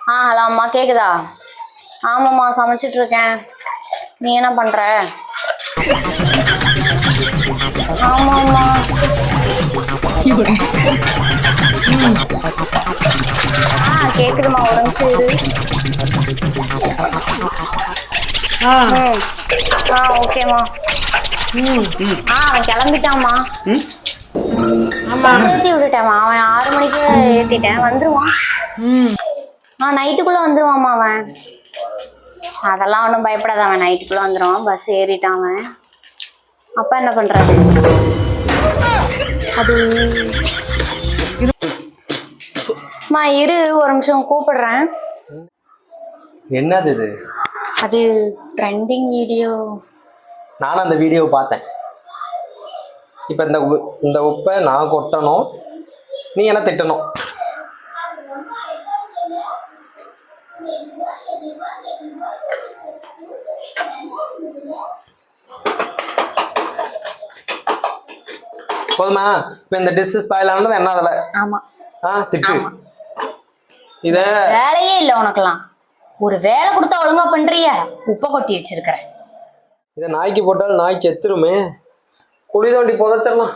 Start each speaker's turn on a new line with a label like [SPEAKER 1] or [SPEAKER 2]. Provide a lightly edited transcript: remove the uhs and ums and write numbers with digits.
[SPEAKER 1] Hello அம்மா கேக்குதா? ஆமாம்மா சமைச்சிட்டு இருக்கேன். நீ என்ன பண்ற? ஆமாம்மா. கேக்குதுமா, ஒரு நிமிஷம் இரு. ஓகேம்மா. அவன் கிளம்பிட்டான்மா. ஏத்தி விட்டுட்டேன்மா. அவன் 6 மணிக்கு ஏத்திட்டேன், வந்துருவான். நைட்டுக்குள்ள வந்துருவான்மா அவன். அதெல்லாம் ஒன்றும் பயப்படாத, அவன் நைட்டுக்குள்ள வந்துருவான். பஸ் ஏறிட்டான் அவன். அப்பா என்ன பண்றாரு? அது இரு, ஒரு நிமிஷம் கூப்பிடுறேன்.
[SPEAKER 2] என்னது இது?
[SPEAKER 1] அது ட்ரெண்டிங் வீடியோ.
[SPEAKER 2] நானும் அந்த வீடியோவை பார்த்தேன். இப்போ இந்த உப்பை நான் கொட்டணும், நீ என்ன திட்டணும். போதுமா? இப்போ இந்த டிஷ் ஸ்பாயில் ஆனது என்ன அதில்?
[SPEAKER 1] ஆமா.
[SPEAKER 2] திட்டு. இத
[SPEAKER 1] வேலையே இல்லை உனக்கெல்லாம். ஒரு வேலை கொடுத்தா ஒழுங்கா பண்றிய? உப்பை கொட்டி வச்சிருக்கிற.
[SPEAKER 2] இதை நாய்க்கு போட்டாலும் நாய் செத்துருமே. குழி தோண்டி புதைச்சிடலாம்.